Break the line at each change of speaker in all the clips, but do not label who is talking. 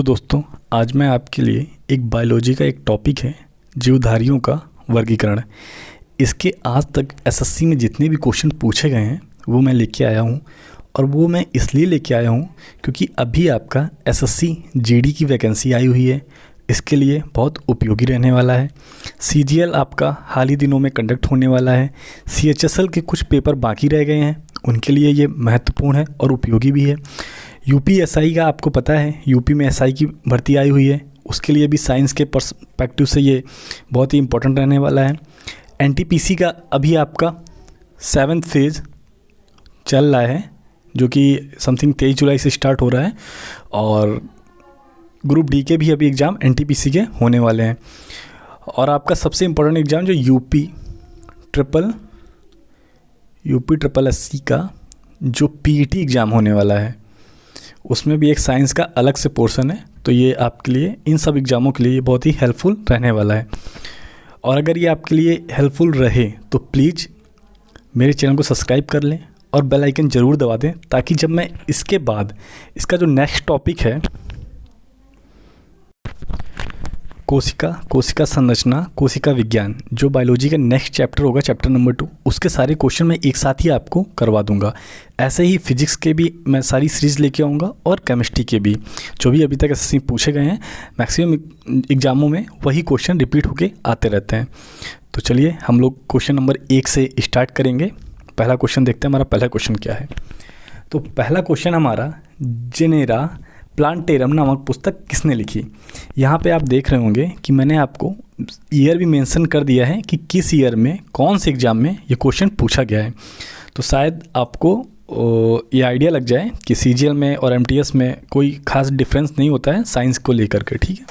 तो दोस्तों, आज मैं आपके लिए एक बायोलॉजी का एक टॉपिक है, जीवधारियों का वर्गीकरण। इसके आज तक एसएससी में जितने भी क्वेश्चन पूछे गए हैं वो मैं लेके आया हूँ, और वो मैं इसलिए लेके आया हूँ क्योंकि अभी आपका एसएससी जीडी की वैकेंसी आई हुई है। इसके लिए बहुत उपयोगी रहने वाला है। सीजीएल आपका हाल ही दिनों में कंडक्ट होने वाला है। सीएचएसएल के कुछ पेपर बाकी रह गए हैं, उनके लिए ये महत्वपूर्ण है और उपयोगी भी है। यूपी एसआई का आपको पता है, यूपी में एसआई की भर्ती आई हुई है, उसके लिए भी साइंस के पर्सपेक्टिव से ये बहुत ही इम्पोर्टेंट रहने वाला है। एनटीपीसी का अभी आपका 7th फेज़ चल रहा है, जो कि समथिंग 23 जुलाई से स्टार्ट हो रहा है, और ग्रुप डी के भी अभी एग्ज़ाम एनटीपीसी के होने वाले हैं। और आपका सबसे इम्पोर्टेंट एग्ज़ाम जो यूपी ट्रिपल एससी का जो पीईटी एग्ज़ाम होने वाला है, उसमें भी एक साइंस का अलग से पोर्शन है। तो ये आपके लिए, इन सब एग्ज़ामों के लिए ये बहुत ही हेल्पफुल रहने वाला है। और अगर ये आपके लिए हेल्पफुल रहे तो प्लीज़ मेरे चैनल को सब्सक्राइब कर लें और बेल आइकन ज़रूर दबा दें, ताकि जब मैं इसके बाद इसका जो नेक्स्ट टॉपिक है कोशिका संरचना, कोशिका विज्ञान, जो बायोलॉजी का नेक्स्ट चैप्टर होगा, चैप्टर नंबर 2, उसके सारे क्वेश्चन मैं एक साथ ही आपको करवा दूंगा। ऐसे ही फिजिक्स के भी मैं सारी सीरीज़ लेके आऊँगा, और केमिस्ट्री के भी, जो भी अभी तक ऐसे पूछे गए हैं मैक्सिमम एग्जामों में वही क्वेश्चन रिपीट होके आते रहते हैं। तो चलिए हम लोग क्वेश्चन नंबर 1 से स्टार्ट करेंगे। पहला क्वेश्चन देखते हैं, हमारा पहला क्वेश्चन क्या है। तो पहला क्वेश्चन हमारा, जेनेरा प्लांटेरम नामक पुस्तक किसने लिखी। यहाँ पे आप देख रहे होंगे कि मैंने आपको ईयर भी मेंशन कर दिया है कि किस ईयर में कौन से एग्ज़ाम में ये क्वेश्चन पूछा गया है। तो शायद आपको ये आइडिया लग जाए कि सीजीएल में और एमटीएस में कोई खास डिफरेंस नहीं होता है साइंस को लेकर के, ठीक है।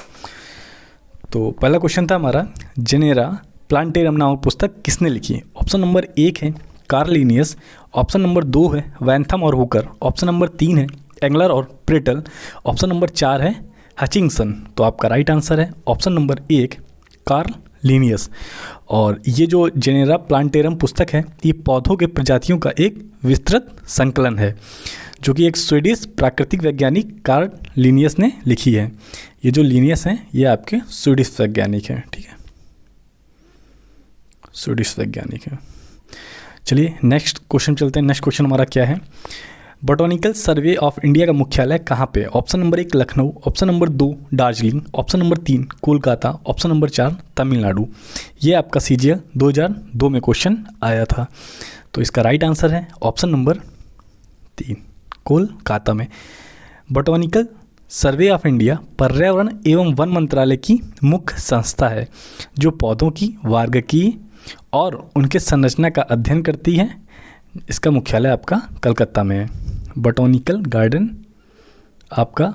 तो पहला क्वेश्चन था हमारा, जेनेरा प्लांटेरम नामक पुस्तक किसने लिखी। ऑप्शन नंबर 1 है कार्ल लिनियस, ऑप्शन नंबर 2 है वैंथम और हुकर, ऑप्शन नंबर 3 है एंगलर और प्रेटल, ऑप्शन नंबर 4 है हचिंगसन। तो आपका राइट आंसर है ऑप्शन नंबर 1 कार्ल लिनियस। और ये जो जेनेरा प्लांटेरम पुस्तक है, ये पौधों के प्रजातियों का एक विस्तृत संकलन है, जो कि एक स्वीडिश प्राकृतिक वैज्ञानिक कार्ल लिनियस ने लिखी है। ये जो लिनियस हैं ये आपके स्वीडिश वैज्ञानिक हैं, ठीक है, स्वीडिश वैज्ञानिक हैं। चलिए नेक्स्ट क्वेश्चन चलते हैं। नेक्स्ट क्वेश्चन हमारा क्या है, बोटैनिकल सर्वे ऑफ इंडिया का मुख्यालय कहाँ पे। Option number 1 Lucknow, option number 2 Darjeeling, option number 3 Kolkata, option number 4 Tamil Nadu. ये आपका सीजीएल 2002 में क्वेश्चन आया था। तो इसका राइट आंसर है ऑप्शन नंबर 3 कोलकाता में। बोटैनिकल सर्वे ऑफ इंडिया पर्यावरण एवं वन मंत्रालय की मुख्य संस्था है, जो पौधों की वर्गीकरण और उनके संरचना का अध्ययन करती है। इसका मुख्यालय आपका कलकत्ता में है। बोटैनिकल गार्डन आपका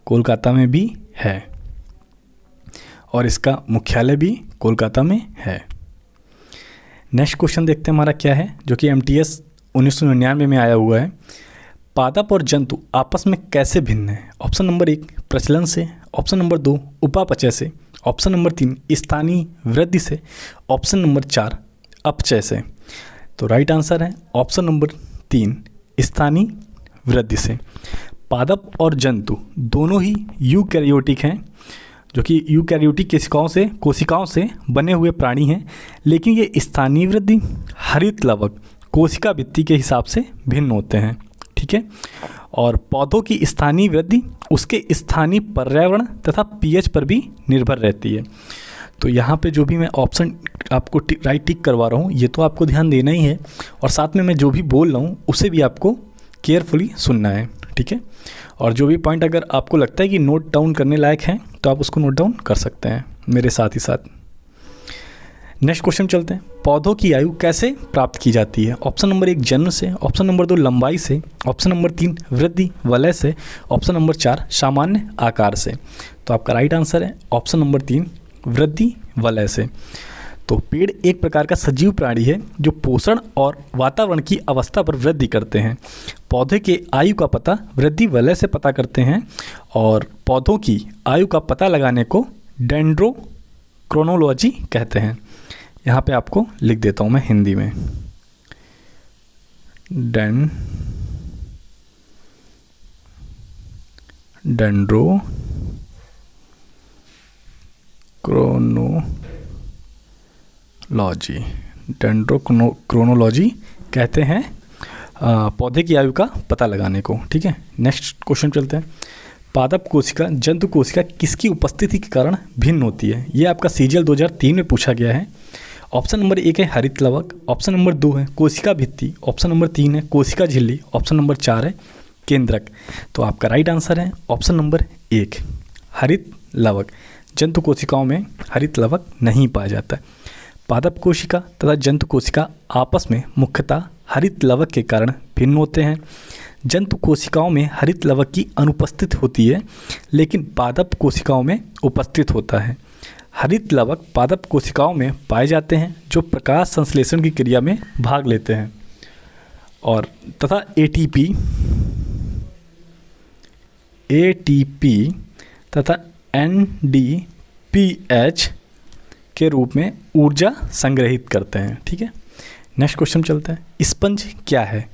कोलकाता में भी है, और इसका मुख्यालय भी कोलकाता में है। नेक्स्ट क्वेश्चन देखते हैं हमारा क्या है, जो कि एमटीएस 1999 में आया हुआ है। पादप और जंतु आपस में कैसे भिन्न है। ऑप्शन नंबर 1 प्रचलन से, ऑप्शन नंबर 2 उपापचय से, ऑप्शन नंबर 3 स्थानीय वृद्धि से, ऑप्शन नंबर 4 अपचय से। तो राइट आंसर है ऑप्शन नंबर 3 स्थानीय वृद्धि से। पादप और जंतु दोनों ही यूकैरियोटिक हैं, जो कि यूकैरियोटिक कोशिकाओं से बने हुए प्राणी हैं, लेकिन ये स्थानीय वृद्धि, हरित लवक, कोशिका भित्ति के हिसाब से भिन्न होते हैं, ठीक है। और पौधों की स्थानीय वृद्धि उसके स्थानीय पर्यावरण तथा पीएच पर भी निर्भर रहती है। तो यहाँ पे जो भी मैं ऑप्शन आपको राइट टिक करवा रहा हूँ, ये तो आपको ध्यान देना ही है, और साथ में मैं जो भी बोल रहा हूँ उसे भी आपको केयरफुली सुनना है, ठीक है। और जो भी पॉइंट अगर आपको लगता है कि नोट डाउन करने लायक हैं, तो आप उसको नोट डाउन कर सकते हैं मेरे साथ ही साथ। नेक्स्ट क्वेश्चन चलते हैं, पौधों की आयु कैसे प्राप्त की जाती है। ऑप्शन नंबर 1 जन्म से, ऑप्शन नंबर 2 लंबाई से, ऑप्शन नंबर 3 वृद्धि वलय से, ऑप्शन नंबर 4 सामान्य आकार से। तो आपका राइट आंसर है ऑप्शन नंबर 3 वृद्धि वलय से। तो पेड़ एक प्रकार का सजीव प्राणी है, जो पोषण और वातावरण की अवस्था पर वृद्धि करते हैं। पौधे के आयु का पता वृद्धि वलय से पता करते हैं, और पौधों की आयु का पता लगाने को डेंड्रोक्रोनोलॉजी कहते हैं। यहाँ पे आपको लिख देता हूँ मैं हिंदी में, डेंड्रोक्रोनोलॉजी डेंड्रोक्रोनोलॉजी कहते हैं पौधे की आयु का पता लगाने को। ठीक है, नेक्स्ट क्वेश्चन चलते हैं। पादप कोशिका जंतु कोशिका किसकी उपस्थिति के कारण भिन्न होती है? ये आपका सीजीएल 2003 में पूछा गया है। ऑप्शन नंबर 1 है हरित लवक, ऑप्शन नंबर 2 है कोशिका भित्ति, ऑप्शन नंबर 3 है कोशिका झिल्ली, ऑप्शन नंबर 4 है केंद्रक। तो आपका राइट आंसर है ऑप्शन नंबर 1 हरित लवक। जंतु कोशिकाओं में हरित लवक नहीं पाया जाता है। पादप कोशिका तथा जंतु कोशिका आपस में मुख्यतः हरित लवक के कारण भिन्न होते हैं। जंतु कोशिकाओं में हरित लवक की अनुपस्थित होती है, लेकिन पादप कोशिकाओं में उपस्थित होता है। हरित लवक पादप कोशिकाओं में पाए जाते हैं जो प्रकाश संश्लेषण की क्रिया में भाग लेते हैं और तथा एटीपी तथा एनडीपीएच के रूप में ऊर्जा संग्रहित करते हैं। ठीक है, नेक्स्ट क्वेश्चन चलते हैं। स्पंज क्या है?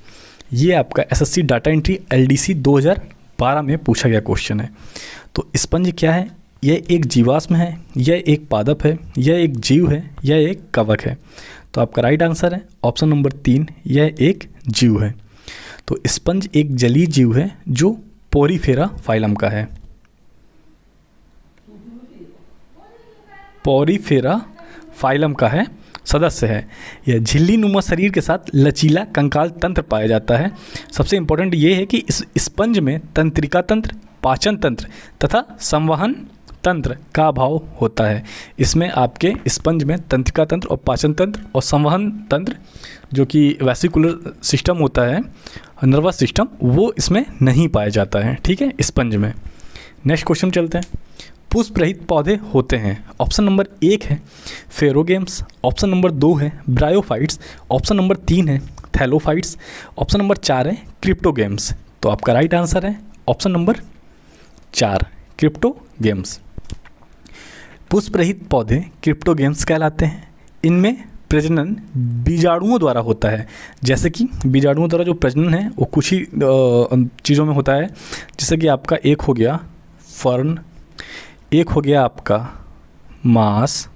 ये आपका एसएससी डाटा एंट्री एलडीसी 2012 में पूछा गया क्वेश्चन है। तो स्पंज क्या है? यह एक जीवाश्म है, यह एक पादप है, यह एक जीव है, यह एक कवक है। तो आपका राइट आंसर है ऑप्शन नंबर 3, यह एक जीव है। तो स्पंज एक जलीय जीव है जो पोरीफेरा फाइलम का है। पोरीफेरा फाइलम का है, सदस्य है। यह झिल्ली नुमा शरीर के साथ लचीला कंकाल तंत्र पाया जाता है। सबसे इम्पोर्टेंट ये है कि इस स्पंज में तंत्रिका तंत्र, पाचन तंत्र तथा संवहन तंत्र का अभाव होता है। इसमें आपके स्पंज में तंत्रिका तंत्र और पाचन तंत्र और संवहन तंत्र जो कि वेसिकुलर सिस्टम होता है, नर्वस सिस्टम, वो इसमें नहीं पाया जाता है। ठीक है, स्पंज में। नेक्स्ट क्वेश्चन चलते हैं। पुष्प रहित पौधे होते हैं। ऑप्शन नंबर 1 है फेरोगेम्स, ऑप्शन नंबर 2 है ब्रायोफाइट्स, ऑप्शन नंबर 3 है थैलोफाइट्स, ऑप्शन नंबर 4 है क्रिप्टोगेम्स। तो आपका राइट आंसर है ऑप्शन नंबर 4 क्रिप्टोगेम्स। पुष्प रहित पौधे क्रिप्टोगेम्स कहलाते हैं। इनमें प्रजनन बीजाणुओं द्वारा होता है। जैसे कि बीजाणुओं द्वारा जो प्रजनन है वो कुछ ही चीज़ों में होता है, जैसे कि आपका एक हो गया फर्न, एक हो गया आपका मांस,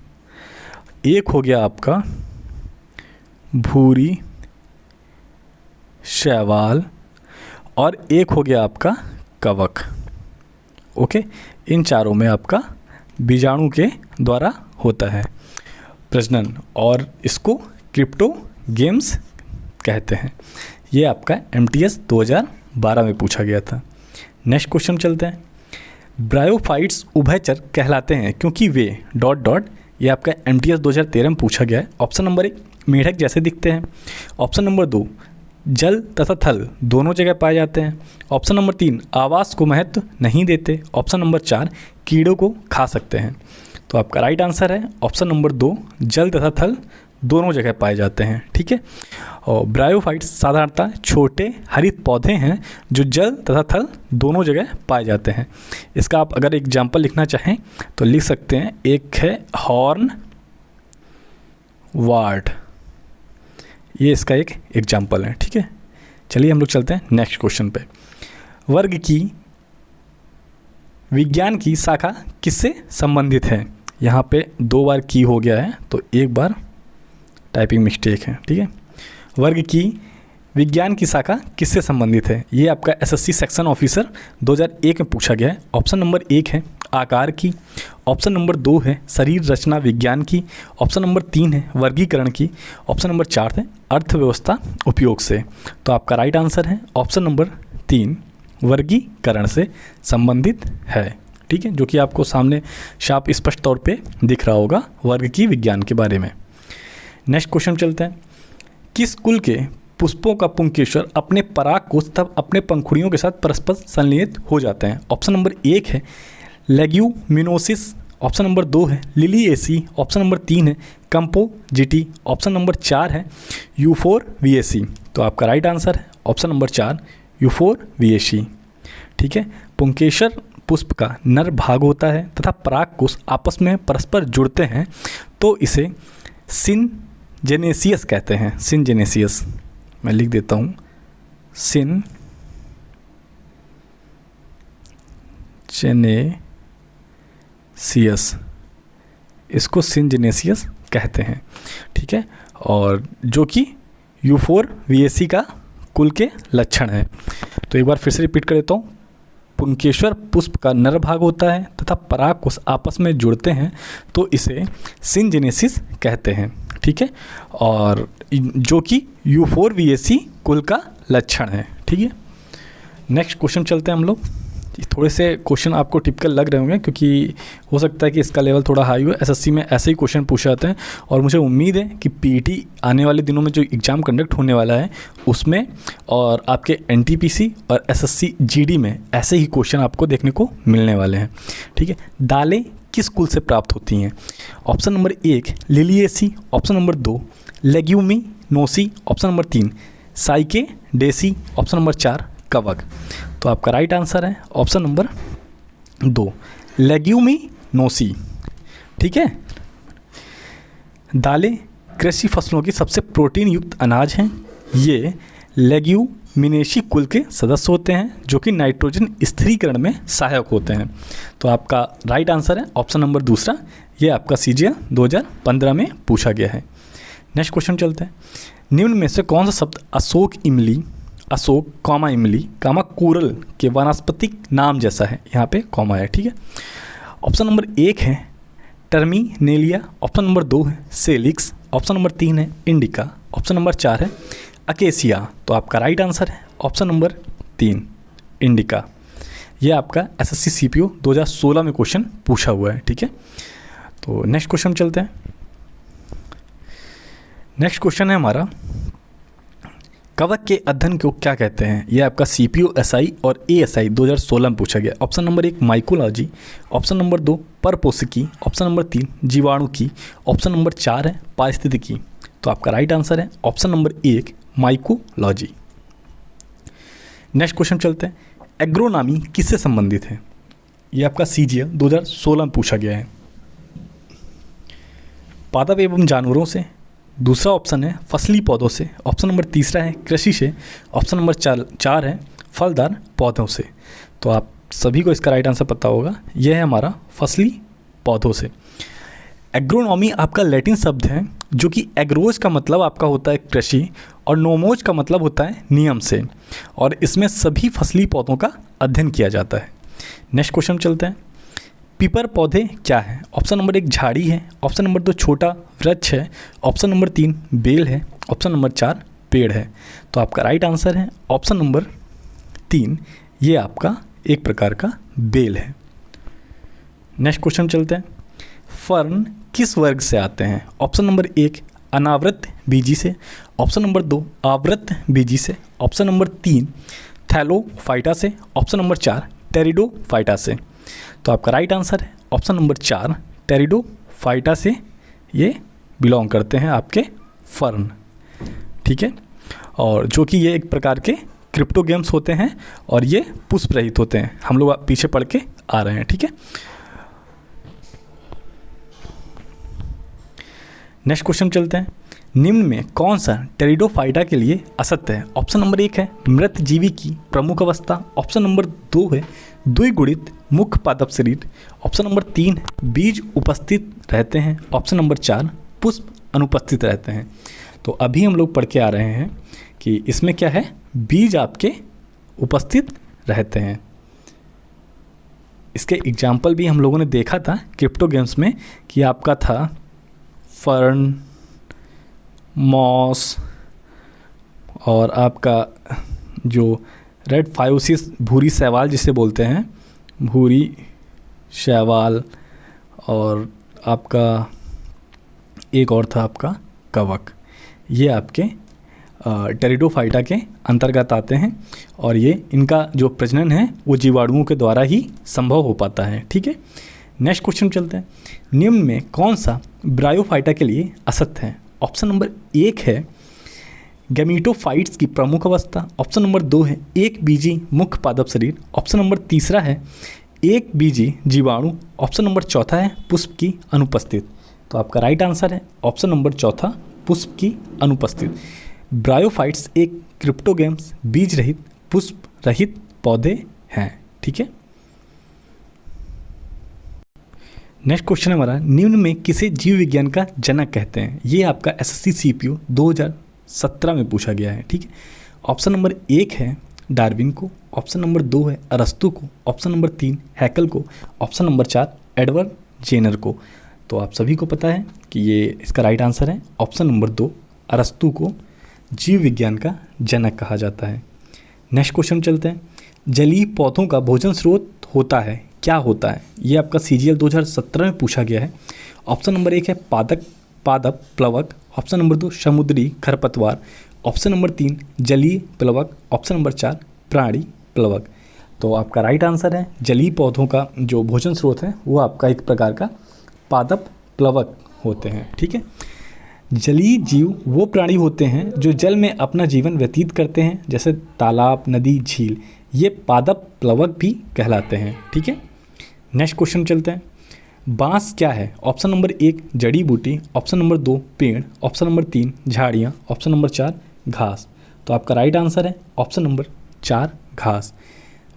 एक हो गया आपका भूरी, शैवाल और एक हो गया आपका कवक। ओके, इन चारों में आपका बीजाणु के द्वारा होता है प्रजनन और इसको क्रिप्टोगेम्स कहते हैं। ये आपका MTS 2012 में पूछा गया था। नेक्स्ट क्वेश्चन चलते हैं। ब्रायोफाइट्स उभयचर कहलाते हैं क्योंकि वे ... ये आपका MTS 2013 में पूछा गया है। ऑप्शन नंबर 1 मेढक जैसे दिखते हैं, ऑप्शन नंबर 2 जल तथा थल दोनों जगह पाए जाते हैं, ऑप्शन नंबर 3 आवास को महत्व नहीं देते, ऑप्शन नंबर 4 कीड़ों को खा सकते हैं। तो आपका राइट आंसर है ऑप्शन नंबर 2 जल तथा थल दोनों जगह पाए जाते हैं। ठीक है, और ब्रायोफाइट्स साधारणतः छोटे हरित पौधे हैं जो जल तथा थल दोनों जगह पाए जाते हैं। इसका आप अगर एग्जाम्पल लिखना चाहें तो लिख सकते हैं। एक है हॉर्न वार्ड, ये इसका एक एग्जाम्पल है। ठीक है, चलिए हम लोग चलते हैं नेक्स्ट क्वेश्चन पे। वर्ग की विज्ञान की शाखा किससे संबंधित है? यहाँ पे 2 बार की हो गया है तो 1 बार टाइपिंग मिस्टेक है। ठीक है, वर्ग की विज्ञान की शाखा किससे संबंधित है? ये आपका एसएससी सेक्शन ऑफिसर 2001 में पूछा गया है। ऑप्शन नंबर 1 है आकार की, ऑप्शन नंबर 2 है शरीर रचना विज्ञान की, ऑप्शन नंबर 3 है वर्गीकरण की, ऑप्शन नंबर 4 है अर्थव्यवस्था उपयोग से। तो आपका राइट आंसर है ऑप्शन नंबर 3 वर्गीकरण से संबंधित है। ठीक है, जो कि आपको सामने साफ स्पष्ट तौर पे दिख रहा होगा वर्ग की विज्ञान के बारे में। नेक्स्ट क्वेश्चन चलते हैं। किस कुल के पुष्पों का पुंकेसर अपने पराग कोष तब अपने पंखुड़ियों के साथ परस्पर संलयित हो जाते हैं? ऑप्शन नंबर 1 है लेग्यूमिनोसिस, ऑप्शन नंबर 2 है लिलिएसी, ऑप्शन नंबर 3 है कंपोजिटी, ऑप्शन नंबर 4 है यूफोरबिएसी। तो आपका राइट आंसर है ऑप्शन नंबर 4 यूफोरबिएसी। ठीक है, पुंकेसर पुष्प का नर भाग होता है तथा पराग कोष आपस में परस्पर जुड़ते हैं तो इसे सिनजेनेसियस कहते हैं। सिनजेनेसियस मैं लिख देता हूँ, सिनजेनेसियस। इसको सिनजेनेसिस कहते हैं, ठीक है, और जो कि यूफोरबिएसी का कुल के लक्षण है। तो एक बार फिर से रिपीट कर देता हूँ, पुंकेश्वर पुष्प का नर भाग होता है तथा परागकोश आपस में जुड़ते हैं तो इसे सिनजेनेसिस कहते हैं, ठीक है, और जो कि यूफोरबिएसी कुल का लक्षण है, ठीक है। नेक्स्ट क्वेश्चन चलते हैं हम लोग। थोड़े से क्वेश्चन आपको टिपिकल लग रहे होंगे क्योंकि हो सकता है कि इसका लेवल थोड़ा हाई हो। एसएससी में ऐसे ही क्वेश्चन पूछे जाते हैं और मुझे उम्मीद है कि पीईटी आने वाले दिनों में जो एग्ज़ाम कंडक्ट होने वाला है उसमें और आपके एनटीपीसी और एसएससी जीडी में ऐसे ही क्वेश्चन आपको देखने को मिलने वाले हैं, ठीक है। दालें किस कुल से प्राप्त होती हैं? Option number 1 Liliaceae, option number 2 Leguminosae, option number 3 Cycadaceae, option number 4 कवक। तो आपका राइट आंसर है ऑप्शन नंबर 2 लेग्यूमिनोसी, ठीक है। दालें कृषि फसलों की सबसे प्रोटीन युक्त अनाज हैं। ये लेग्यूमिनेसी कुल के सदस्य होते हैं जो कि नाइट्रोजन स्थिरीकरण में सहायक होते हैं। तो आपका राइट आंसर है ऑप्शन नंबर 2, ये आपका सीजीएल 2015 में पूछा गया है। नेक्स्ट क्वेश्चन चलते हैं। निम्न में से कौन सा शब्द अशोक इमली कोरल के वानस्पतिक नाम जैसा है? यहाँ पे कॉमा है, ठीक है। ऑप्शन नंबर 1 है टर्मिनेलिया, ऑप्शन नंबर 2 है सेलिक्स, ऑप्शन नंबर 3 है इंडिका, ऑप्शन नंबर 4 है अकेसिया। तो आपका राइट आंसर है ऑप्शन नंबर 3 इंडिका। यह आपका एसएससी सीपीओ 2016 में क्वेश्चन पूछा हुआ है, ठीक है। तो नेक्स्ट क्वेश्चन चलते हैं। नेक्स्ट क्वेश्चन है हमारा, कवक के अध्ययन को क्या कहते हैं? यह आपका सीपीओ एसआई और एएसआई 2016 में पूछा गया। Option number 1 mycology, option number 2 परपोषिकी, ऑप्शन नंबर 3 जीवाणु की, ऑप्शन नंबर 4 है पारिस्थितिकी। तो आपका राइट आंसर है option number 1 mycology. Next question चलते हैं। एग्रोनॉमी किससे संबंधित है? यह आपका सीजीएल 2016 में पूछा गया है। पादप एवं जानवरों से, दूसरा ऑप्शन है फसली पौधों से, ऑप्शन नंबर 3 है कृषि से, ऑप्शन नंबर 4 है फलदार पौधों से। तो आप सभी को इसका राइट आंसर पता होगा, यह है हमारा फसली पौधों से। एग्रोनॉमी आपका लैटिन शब्द है जो कि एग्रोज का मतलब आपका होता है कृषि और नोमोज का मतलब होता है नियम से, और इसमें सभी फसली पौधों का अध्ययन किया जाता है। नेक्स्ट क्वेश्चन चलते हैं। पीपर पौधे क्या है? ऑप्शन नंबर 1 झाड़ी है, ऑप्शन नंबर 2 छोटा वृक्ष है, ऑप्शन नंबर 3 बेल है, ऑप्शन नंबर 4 पेड़ है। तो आपका राइट आंसर है ऑप्शन नंबर 3, ये आपका एक प्रकार का बेल है। नेक्स्ट क्वेश्चन चलते हैं। फर्न किस वर्ग से आते हैं? ऑप्शन नंबर 1 अनावृत बीजी से, ऑप्शन नंबर 2 आवृत बीजी से, ऑप्शन नंबर 3 थैलोफाइटा से, ऑप्शन नंबर 4 टेरिडोफाइटा से। तो आपका राइट आंसर है ऑप्शन नंबर 4 टेरिडोफाइटा से ये बिलोंग करते हैं आपके फर्न, ठीक है। और जो कि ये एक प्रकार के क्रिप्टोगेम्स होते हैं और ये पुष्प रहित होते हैं। हम लोग पीछे पढ़ के आ रहे हैं, ठीक है। नेक्स्ट क्वेश्चन चलते हैं। निम्न में कौन सा टेरिडोफाइटा के लिए असत्य है? ऑप्शन नंबर 1 है मृत जीवी की प्रमुख अवस्था, ऑप्शन नंबर 2 है द्विगुणित मुख्य पादप शरीर, ऑप्शन नंबर 3 बीज उपस्थित रहते हैं, ऑप्शन नंबर 4 पुष्प अनुपस्थित रहते हैं। तो अभी हम लोग पढ़ के आ रहे हैं कि इसमें क्या है, बीज आपके उपस्थित रहते हैं। इसके एग्जाम्पल भी हम लोगों ने देखा था क्रिप्टो गेम्स में कि आपका था फर्न, मॉस और आपका जो रेड फायोसिस भूरी शैवाल जिसे बोलते हैं, भूरी शैवाल, और आपका एक और था आपका कवक। ये आपके टेरिडोफाइटा के अंतर्गत आते हैं और ये इनका जो प्रजनन है वो जीवाणुओं के द्वारा ही संभव हो पाता है, ठीक है। नेक्स्ट क्वेश्चन चलते हैं। निम्न में कौन सा ब्रायोफाइटा के लिए असत्य है? ऑप्शन नंबर 1 है गैमीटोफाइट्स की प्रमुख अवस्था, ऑप्शन नंबर 2 है एक बीजी मुख्य पादप शरीर, ऑप्शन नंबर 3 है एक बीजी जीवाणु, ऑप्शन नंबर 4 है पुष्प की अनुपस्थित। तो आपका राइट आंसर है ऑप्शन नंबर 4 पुष्प की अनुपस्थित। ब्रायोफाइट्स एक क्रिप्टोगेम्स बीज रहित पुष्प रहित पौधे हैं, ठीक है। नेक्स्ट क्वेश्चन हमारा, निम्न में किसे जीव विज्ञान का जनक कहते हैं? ये आपका एसएससी सीपीयू 2017 में पूछा गया है, ठीक है। ऑप्शन नंबर 1 है डार्विन को, ऑप्शन नंबर 2 है अरस्तु को, ऑप्शन नंबर 3 हैकल को, ऑप्शन नंबर 4 एडवर्ड जेनर को। तो आप सभी को पता है कि ये इसका राइट आंसर है ऑप्शन नंबर 2, अरस्तु को जीव विज्ञान का जनक कहा जाता है। नेक्स्ट क्वेश्चन चलते हैं, जलीय पौधों का भोजन स्रोत होता है, क्या होता है? ये आपका सीजीएल 2017 में पूछा गया है। ऑप्शन नंबर 1 है पादप प्लवक, ऑप्शन नंबर 2 समुद्री खरपतवार, ऑप्शन नंबर 3 जलीय प्लवक, ऑप्शन नंबर 4 प्राणी प्लवक। तो आपका राइट आंसर है जलीय पौधों का जो भोजन स्रोत है वो आपका एक प्रकार का पादप प्लवक होते हैं, ठीक है। जलीय जीव वो प्राणी होते हैं जो जल में अपना जीवन व्यतीत करते हैं, जैसे तालाब, नदी, झील, ये पादप प्लवक भी कहलाते हैं, ठीक है। नेक्स्ट क्वेश्चन चलते हैं, बांस क्या है? ऑप्शन नंबर 1 जड़ी बूटी, ऑप्शन नंबर 2 पेड़, ऑप्शन नंबर 3 झाड़ियाँ, ऑप्शन नंबर 4 घास। तो आपका राइट आंसर है ऑप्शन नंबर 4 घास।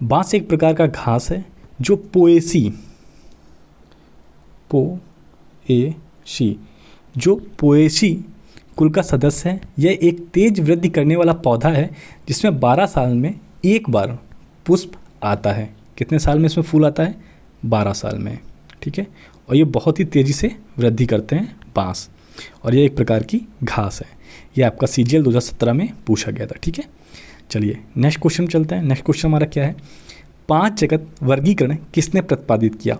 बांस एक प्रकार का घास है जो पोएसी कुल का सदस्य है। यह एक तेज वृद्धि करने वाला पौधा है जिसमें 12 साल में एक बार पुष्प आता है। कितने साल में इसमें फूल आता है? 12 साल में, ठीक है। और ये बहुत ही तेज़ी से वृद्धि करते हैं बांस, और ये एक प्रकार की घास है। ये आपका सीजीएल 2017 में पूछा गया था, ठीक है। चलिए नेक्स्ट क्वेश्चन चलते हैं। नेक्स्ट क्वेश्चन हमारा क्या है, 5 जगत वर्गीकरण किसने प्रतिपादित किया?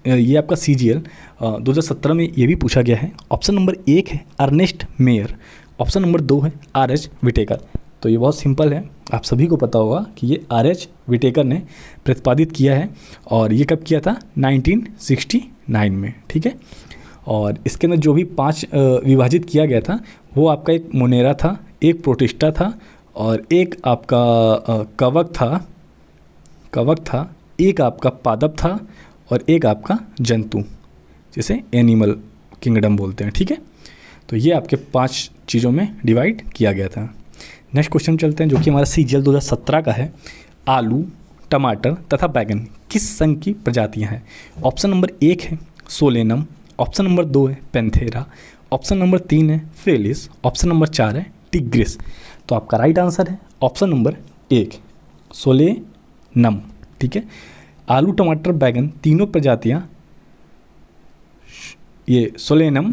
ये आपका सीजीएल 2017 में ये भी पूछा गया है। ऑप्शन नंबर 1 है अर्नेस्ट मेयर, ऑप्शन नंबर 2 है आर.एच. विटेकर। तो ये बहुत सिंपल है, आप सभी को पता होगा कि ये आर.एच. विटेकर ने प्रतिपादित किया है, और ये कब किया था? 1969 में, ठीक है। और इसके अंदर जो भी 5 विभाजित किया गया था वो आपका एक मोनेरा था, एक प्रोटिस्टा था, और एक आपका कवक था, एक आपका पादप था, और एक आपका जंतु, जिसे एनिमल किंगडम बोलते हैं, ठीक है। तो ये आपके 5 चीज़ों में डिवाइड किया गया था। नेक्स्ट क्वेश्चन चलते हैं जो कि हमारा सीजीएल 2017 का है, आलू, टमाटर तथा बैगन किस संघ की प्रजातियां हैं? ऑप्शन नंबर 1 है सोलेनम, ऑप्शन नंबर 2 है पेंथेरा, ऑप्शन नंबर 3 है फेलिस, ऑप्शन नंबर 4 है टिग्रिस। तो आपका राइट आंसर है ऑप्शन नंबर 1 सोलेनम, ठीक है। आलू, टमाटर, बैगन तीनों प्रजातियाँ ये सोलेनम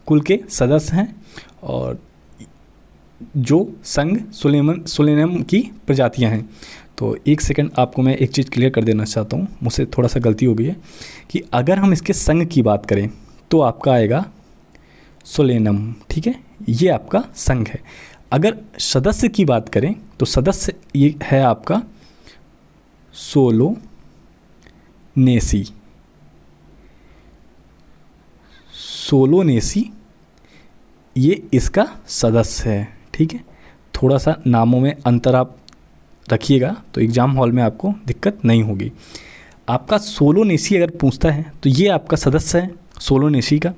कुल के सदस्य हैं, और जो संघ सोलेनम की प्रजातियां हैं। तो एक सेकंड आपको मैं एक चीज़ क्लियर कर देना चाहता हूँ, मुझसे थोड़ा सा गलती हो गई है कि अगर हम इसके संघ की बात करें तो आपका आएगा सोलेनम, ठीक है, ये आपका संघ है। अगर सदस्य की बात करें तो सदस्य ये है आपका सोलोनेसी, ये इसका सदस्य है, ठीक है। थोड़ा सा नामों में अंतर आप रखिएगा तो एग्ज़ाम हॉल में आपको दिक्कत नहीं होगी। आपका सोलोनेसी अगर पूछता है तो ये आपका सदस्य है सोलोनेसी का,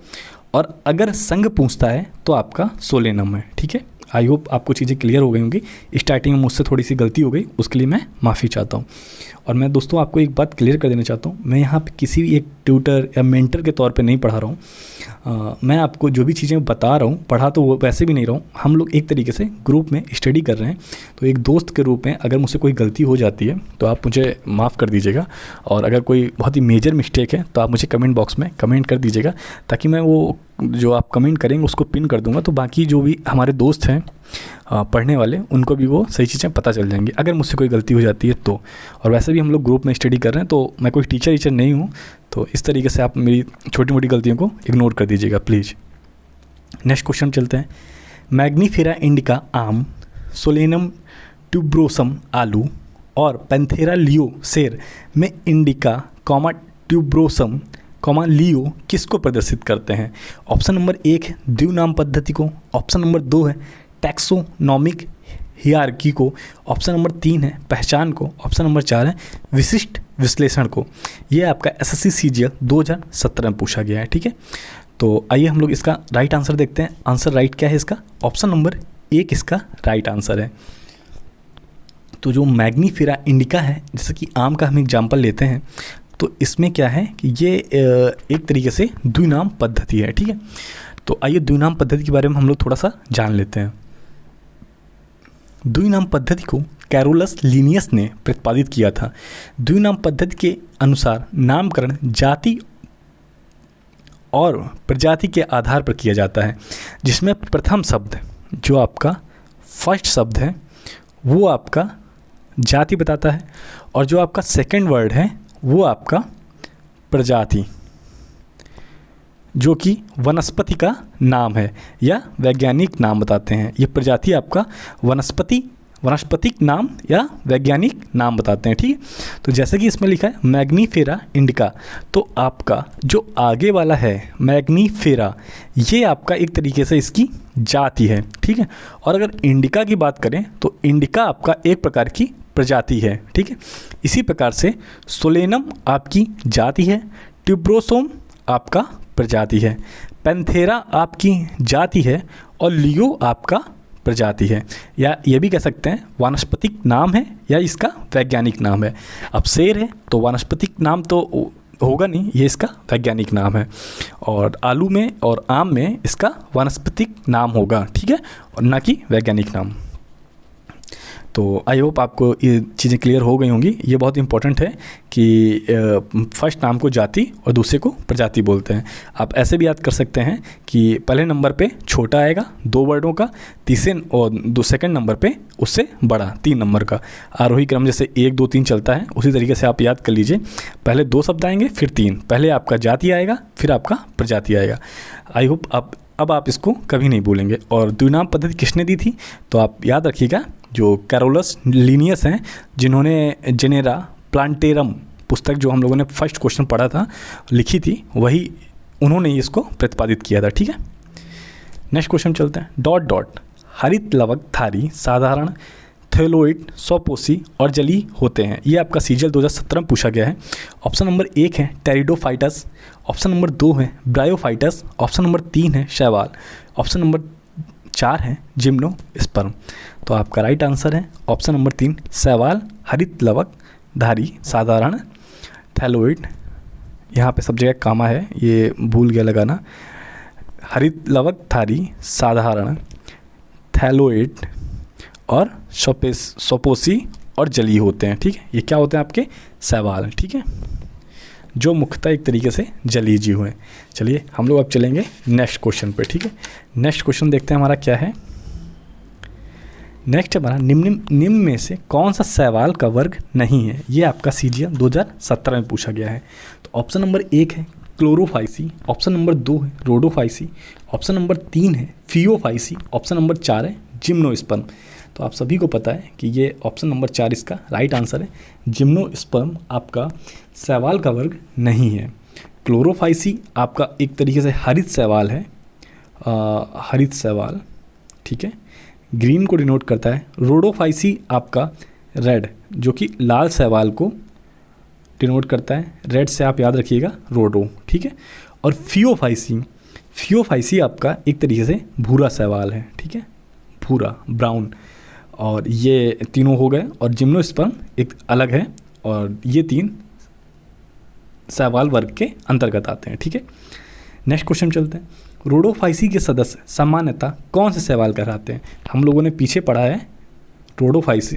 और अगर संघ पूछता है तो आपका सोलेनम है, ठीक है। आई होप आपको चीज़ें क्लियर हो गई होंगी। स्टार्टिंग में मुझसे थोड़ी सी गलती हो गई, उसके लिए मैं माफ़ी चाहता हूँ। और मैं दोस्तों आपको एक बात क्लियर कर देना चाहता हूँ, मैं यहाँ पे किसी भी एक ट्यूटर या मेंटर के तौर पे नहीं पढ़ा रहा हूँ। मैं आपको जो भी चीज़ें बता रहा हूँ, पढ़ा तो वो वैसे भी नहीं रहा हूँ। हम लोग एक तरीके से ग्रुप में स्टडी कर रहे हैं, तो एक दोस्त के रूप में अगर मुझसे कोई गलती हो जाती है तो आप मुझे माफ़ कर दीजिएगा, और अगर कोई बहुत ही मेजर मिस्टेक है तो आप मुझे कमेंट बॉक्स में कमेंट कर दीजिएगा, ताकि मैं वो जो आप कमेंट करेंगे उसको पिन कर दूंगा, तो बाकी जो भी हमारे दोस्त हैं पढ़ने वाले उनको भी वो सही चीज़ें पता चल जाएंगी अगर मुझसे कोई गलती हो जाती है तो। और वैसे भी हम लोग ग्रुप में स्टडी कर रहे हैं, तो मैं कोई टीचर नहीं हूँ, तो इस तरीके से आप मेरी छोटी मोटी गलतियों को इग्नोर कर दीजिएगा प्लीज़। नेक्स्ट क्वेश्चन चलते हैं, मैग्नीफेरा इंडिका आम, सोलेनम ट्यूब्रोसम आलू और पैंथेरा लियो सेर में इंडिका ट्यूब्रोसम लियो किसको प्रदर्शित करते हैं? ऑप्शन नंबर 1 है द्विनाम पद्धति को, ऑप्शन नंबर 2 है टैक्सोनॉमिक हियरार्की को, ऑप्शन नंबर 3 है पहचान को, ऑप्शन नंबर 4 है विशिष्ट विश्लेषण को। ये आपका एसएससी सीजीएल 2017 में पूछा गया है, ठीक है। तो आइए हम लोग इसका राइट आंसर देखते हैं। आंसर राइट क्या है इसका? ऑप्शन नंबर 1 इसका राइट आंसर है। तो जो मैग्नीफेरा इंडिका है, जैसे कि आम का हम एग्जाम्पल लेते हैं, तो इसमें क्या है कि ये एक तरीके से द्विनाम पद्धति है, ठीक है। तो आइए द्विनाम पद्धति के बारे में हम लोग थोड़ा सा जान लेते हैं। द्विनाम पद्धति को कैरोलस लिनियस ने प्रतिपादित किया था। द्विनाम पद्धति के अनुसार नामकरण जाति और प्रजाति के आधार पर किया जाता है, जिसमें प्रथम शब्द जो आपका फर्स्ट शब्द है वो आपका जाति बताता है, और जो आपका सेकंड वर्ड है वो आपका प्रजाति, जो कि वनस्पति का नाम है या वैज्ञानिक नाम बताते हैं। ये प्रजाति आपका वनस्पतिक नाम या वैज्ञानिक नाम बताते हैं, ठीक है। तो जैसे कि इसमें लिखा है मैग्नीफेरा इंडिका, तो आपका जो आगे वाला है मैग्नीफेरा, ये आपका एक तरीके से इसकी जाति है, ठीक है। और अगर इंडिका की बात करें तो इंडिका आपका एक प्रकार की प्रजाति है, ठीक है। इसी प्रकार से सोलेनम आपकी जाति है, ट्यूब्रोसोम आपका प्रजाति है, पैंथेरा आपकी जाति है, और लियो आपका प्रजाति है, या ये भी कह सकते हैं वानस्पतिक नाम है या इसका वैज्ञानिक नाम है। अब शेर है तो वानस्पतिक नाम तो होगा नहीं, ये इसका वैज्ञानिक नाम है, और आलू में और आम में इसका वानस्पतिक नाम होगा, ठीक है, और ना कि वैज्ञानिक नाम। तो आई होप आपको ये चीज़ें क्लियर हो गई होंगी। ये बहुत इंपॉर्टेंट है कि फर्स्ट नाम को जाति और दूसरे को प्रजाति बोलते हैं। आप ऐसे भी याद कर सकते हैं कि पहले नंबर पे छोटा आएगा 2 वर्डों का, तीसरे और सेकंड नंबर पे उससे बड़ा 3 नंबर का। आरोही क्रम जैसे 1 2 3 चलता है, उसी तरीके से आप याद कर लीजिए। पहले 2 शब्द आएंगे, फिर 3, पहले आपका जाति आएगा, फिर आपका प्रजाति आएगा। आई होप अब आप इसको कभी नहीं भूलेंगे। और द्विनाम पद्धति किसने दी थी, तो आप याद रखिएगा जो कैरोलस लिनियस हैं, जिन्होंने जेनेरा प्लांटेरम पुस्तक जो हम लोगों ने फर्स्ट क्वेश्चन पढ़ा था लिखी थी, वही उन्होंने इसको प्रतिपादित किया था, ठीक है। नेक्स्ट क्वेश्चन चलते हैं। डॉट डॉट हरित लवकधारी साधारण थैलोइड स्वपोषी और जलीय होते हैं। ये आपका सीजल 2017 में पूछा गया है। ऑप्शन नंबर 1 है टेरिडोफाइटस, ऑप्शन नंबर 2 है ब्रायोफाइटस, ऑप्शन नंबर 3 है शैवाल, ऑप्शन नंबर 4 है जिम्नोस्पर्म। तो आपका राइट आंसर है ऑप्शन नंबर 3 शैवाल हरित लवकधारी साधारण थैलोइड। यहाँ पे सब जगह कामा है, ये भूल गया लगाना। हरित लवकधारी साधारण थैलोइड और स्वपोषी और जलीय होते हैं, ठीक है। ये क्या होते हैं आपके शैवाल, ठीक है, जो मुख्यतः एक तरीके से जलीय जीव हैं। चलिए हम लोग अब चलेंगे नेक्स्ट क्वेश्चन पे, ठीक है। नेक्स्ट क्वेश्चन देखते हैं हमारा क्या है। नेक्स्ट हमारा निम्न में से कौन सा शैवाल का वर्ग नहीं है। ये आपका सीजीएल 2017 में पूछा गया है। तो ऑप्शन नंबर 1 है क्लोरोफाइसी, ऑप्शन नंबर 2 है रोडोफाइसी, ऑप्शन नंबर 3 है फियोफाइसी, ऑप्शन नंबर 4 है जिम्नोस्पर्म। तो आप सभी को पता है कि ये ऑप्शन नंबर 4 इसका राइट आंसर है। जिम्नोस्पर्म आपका शैवाल का वर्ग नहीं है। क्लोरोफाइसी आपका एक तरीके से हरित शैवाल है, हरित शैवाल, ठीक है, ग्रीन को डिनोट करता है। रोडोफाइसी आपका रेड, जो कि लाल शैवाल को डिनोट करता है। रेड से आप याद रखिएगा रोडो, ठीक है। और फियोफाइसी आपका एक तरीके से भूरा शैवाल है, ठीक है, भूरा ब्राउन। और ये तीनों हो गए, और जिम्नोस्पर्म एक अलग है, और ये 3 शैवाल वर्ग के अंतर्गत आते हैं, ठीक है। नेक्स्ट क्वेश्चन चलते हैं। रोडोफाइसी के सदस्य सामान्यतः कौन से शैवाल कहलाते हैं। हम लोगों ने पीछे पढ़ा है रोडोफाइसी।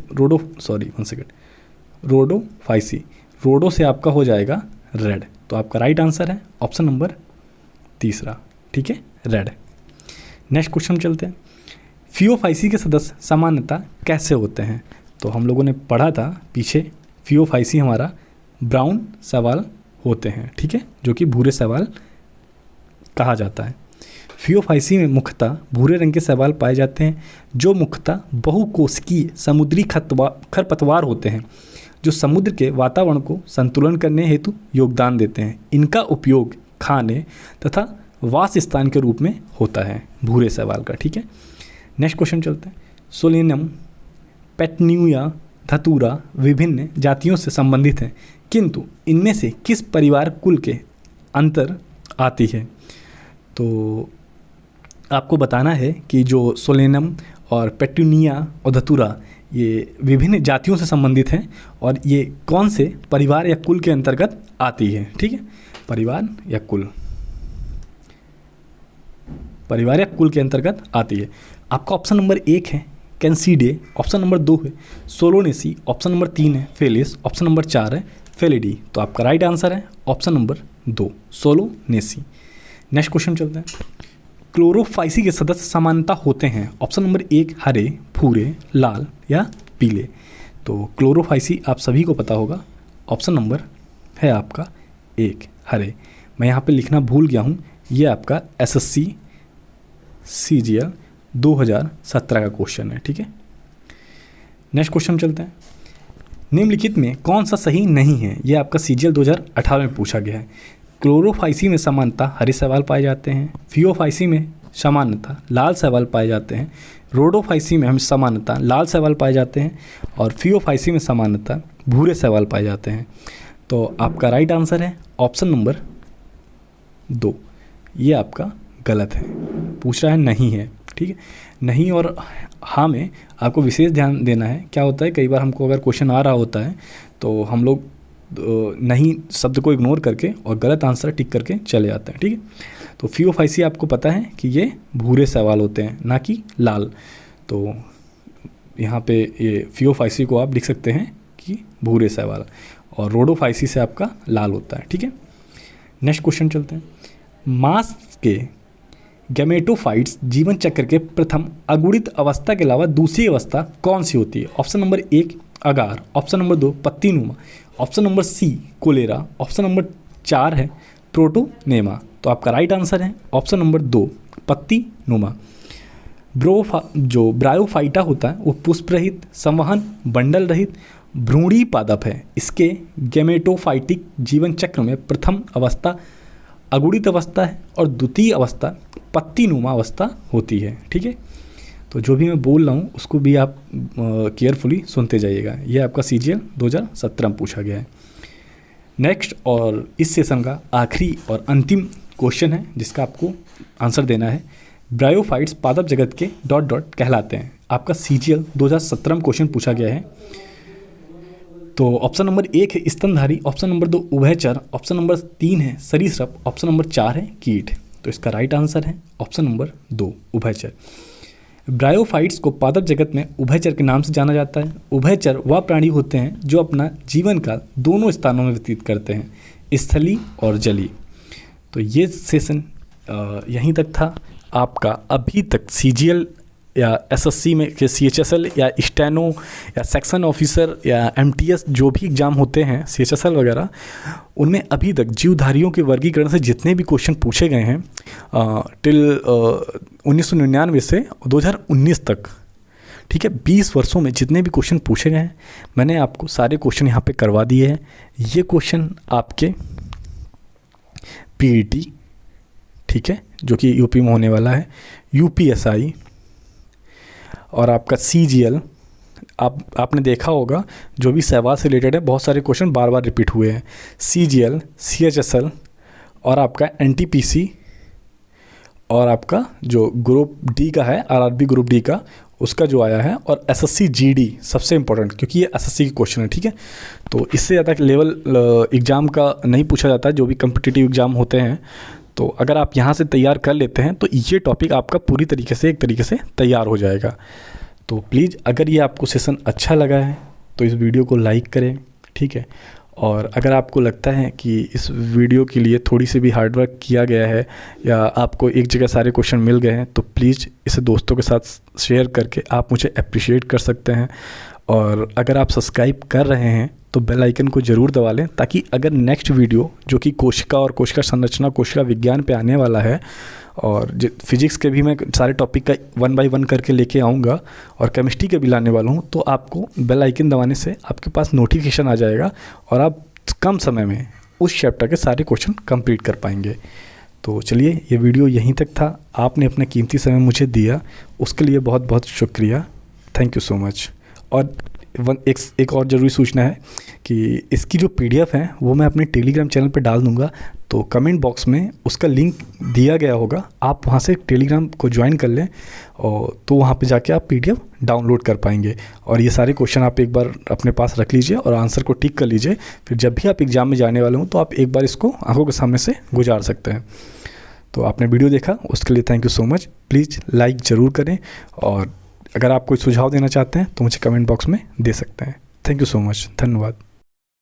रोडो से आपका हो जाएगा रेड। तो आपका राइट आंसर है ऑप्शन नंबर 3, ठीक है, रेड। नेक्स्ट क्वेश्चन चलते हैं। फियोफाइसी के सदस्य सामान्यतः कैसे होते हैं। तो हम लोगों ने पढ़ा था पीछे, फियोफाइसी हमारा ब्राउन शैवाल होते हैं, ठीक है, जो कि भूरे शैवाल कहा जाता है। फियोफाइसी में मुख्यतः भूरे रंग के शैवाल पाए जाते हैं, जो मुख्यतः बहुकोशिकीय समुद्री खरपतवार होते हैं, जो समुद्र के वातावरण को संतुलन करने हेतु योगदान देते हैं। इनका उपयोग खाने तथा वास स्थान के रूप में होता है भूरे शैवाल का, ठीक है। नेक्स्ट क्वेश्चन चलते हैं। सोलेनम पेटन्यूया धतूरा विभिन्न जातियों से संबंधित हैं, किंतु इनमें से किस परिवार कुल के अंतर आती है। तो आपको बताना है कि जो सोलेनम और पेटूनिया और धतूरा, ये विभिन्न जातियों से संबंधित हैं और ये कौन से परिवार या कुल के अंतर्गत आती है। ठीक है, परिवार या कुल, परिवार या कुल के अंतर्गत आती है। आपका ऑप्शन नंबर 1 है कैंसीडे, ऑप्शन नंबर 2 है सोलोनेसी, ऑप्शन नंबर 3 है फेलिस, ऑप्शन नंबर 4 है फेलिडी। तो आपका राइट आंसर है ऑप्शन नंबर 2 सोलोनेसी। नेक्स्ट क्वेश्चन चलते हैं। क्लोरोफाइसी के सदस्य समानता होते हैं। ऑप्शन नंबर 1 हरे, भूरे, लाल या पीले। तो क्लोरोफाइसी आप सभी को पता होगा, ऑप्शन नंबर है आपका 1 हरे। मैं यहाँ पे लिखना भूल गया हूँ, ये आपका SSC CGL 2017 का क्वेश्चन है। ठीक है, नेक्स्ट क्वेश्चन चलते हैं। निम्नलिखित में कौन सा सही नहीं है, ये आपका CGL 2018 में पूछा गया है। क्लोरोफाइसी में समानता हरे शैवाल पाए जाते हैं, फियोफाइसी में समानता लाल शैवाल पाए जाते हैं, रोडोफाइसी में हम समानता लाल शैवाल पाए जाते हैं और फियोफाइसी में समानता भूरे शैवाल पाए जाते हैं। तो आपका राइट आंसर है ऑप्शन नंबर 2, ये आपका गलत है। पूछ रहा है नहीं है। ठीक है, नहीं और हाँ में आपको विशेष ध्यान देना है। क्या होता है, कई बार हमको अगर क्वेश्चन आ रहा होता है तो हम लोग नहीं शब्द को इग्नोर करके और गलत आंसर टिक करके चले जाते हैं। ठीक है, तो फियोफाइसी आपको पता है कि ये भूरे शैवाल होते हैं, ना कि लाल। तो यहाँ पे ये फियोफाइसी को आप लिख सकते हैं कि भूरे शैवाल, और रोडोफाइसी से आपका लाल होता है। ठीक है, नेक्स्ट क्वेश्चन चलते हैं। मांस के गैमेटोफाइट्स जीवन चक्र के प्रथम अगुणित अवस्था के अलावा दूसरी अवस्था कौन सी होती है। Option number 1 agar, option number 2 पत्तीनुमा, ऑप्शन नंबर C कोलेरा, ऑप्शन नंबर 4 है प्रोटोनेमा। तो आपका राइट आंसर है ऑप्शन नंबर 2 पत्तीनुमा। जो ब्रायोफाइटा होता है वो पुष्प रहित, संवहन, बंडल रहित, भ्रूणी पादप है। इसके गैमेटोफाइटिक जीवन चक्र में प्रथम अवस्था अगुणित अवस्था है और द्वितीय अवस्था पत्तीनुमा अवस्था होती है। ठीक है, तो जो भी मैं बोल रहा हूँ उसको भी आप केयरफुली सुनते जाइएगा। यह आपका CGL 2017 में पूछा गया है। नेक्स्ट और इस सेशन का आखिरी और अंतिम क्वेश्चन है जिसका आपको आंसर देना है। ब्रायोफाइट्स पादप जगत के ... कहलाते हैं। आपका CGL 2017 में क्वेश्चन पूछा गया है। तो ऑप्शन नंबर 1 है स्तनधारी, ऑप्शन नंबर 2 उभयचर, ऑप्शन नंबर 3 है सरीसृप, ऑप्शन नंबर 4 है कीट। तो इसका राइट आंसर है ऑप्शन नंबर 2 उभयचर। ब्रायोफाइट्स को पादप जगत में उभयचर के नाम से जाना जाता है। उभयचर वह प्राणी होते हैं जो अपना जीवन काल दोनों स्थानों में व्यतीत करते हैं, स्थलीय और जलीय। तो ये सेशन यहीं तक था आपका। अभी तक CGL या SSC में के CHSL या स्टेनो या सेक्शन ऑफिसर या MTS जो भी एग्ज़ाम होते हैं CHSL वगैरह, उनमें अभी तक जीवधारियों के वर्गीकरण से जितने भी क्वेश्चन पूछे गए हैं टिल 1999 से 2019 तक, ठीक है, 20 वर्षों में जितने भी क्वेश्चन पूछे गए हैं मैंने आपको सारे क्वेश्चन यहाँ पे करवा दिए हैं। ये क्वेश्चन आपके PET, ठीक है, जो कि यूपी में होने वाला है, UPSI और आपका CGL, आपने देखा होगा जो भी शैवाल से रिलेटेड है बहुत सारे क्वेश्चन बार बार रिपीट हुए हैं। CGL, CHSL और आपका NTPC और आपका जो ग्रुप D का है RRB ग्रुप D का, उसका जो आया है, और SSC GD सबसे इम्पोर्टेंट क्योंकि ये SSC की क्वेश्चन है। ठीक है, तो इससे ज़्यादा लेवल एग्ज़ाम का नहीं पूछा जाता है जो भी कम्पिटिटिव एग्ज़ाम होते हैं। तो अगर आप यहाँ से तैयार कर लेते हैं तो ये टॉपिक आपका पूरी तरीके से एक तरीके से तैयार हो जाएगा। तो प्लीज़ अगर ये आपको सेशन अच्छा लगा है तो इस वीडियो को लाइक करें, ठीक है, और अगर आपको लगता है कि इस वीडियो के लिए थोड़ी सी भी हार्डवर्क किया गया है या आपको एक जगह सारे क्वेश्चन मिल गए हैं तो प्लीज़ इसे दोस्तों के साथ शेयर करके आप मुझे अप्रिशिएट कर सकते हैं। और अगर आप सब्सक्राइब कर रहे हैं तो बेल आइकन को ज़रूर दबा लें, ताकि अगर नेक्स्ट वीडियो जो कि कोशिका और कोशिका संरचना, कोशिका विज्ञान पे आने वाला है, और फिजिक्स के भी मैं सारे टॉपिक का 1 बाय 1 करके लेके आऊँगा और केमिस्ट्री के भी लाने वाला हूँ, तो आपको बेल आइकन दबाने से आपके पास नोटिफिकेशन आ जाएगा और आप कम समय में उस चैप्टर के सारे क्वेश्चन कंप्लीट कर पाएंगे। तो चलिए, ये वीडियो यहीं तक था। आपने अपना कीमती समय मुझे दिया, उसके लिए बहुत बहुत शुक्रिया। Thank you so much. और एक और ज़रूरी सूचना है कि इसकी जो PDF है वो मैं अपने टेलीग्राम चैनल पे डाल दूँगा, तो कमेंट बॉक्स में उसका लिंक दिया गया होगा, आप वहाँ से टेलीग्राम को ज्वाइन कर लें और तो वहाँ पे जाके आप PDF डाउनलोड कर पाएंगे। और ये सारे क्वेश्चन आप एक बार अपने पास रख लीजिए और आंसर को टिक कर लीजिए, फिर जब भी आप एग्ज़ाम में जाने वाले हों तो आप एक बार इसको आंखों के सामने से गुजार सकते हैं। तो आपने वीडियो देखा उसके लिए thank you so much. Please like ज़रूर करें और अगर आप कोई सुझाव देना चाहते हैं तो मुझे कमेंट बॉक्स में दे सकते हैं। थैंक यू सो मच, धन्यवाद।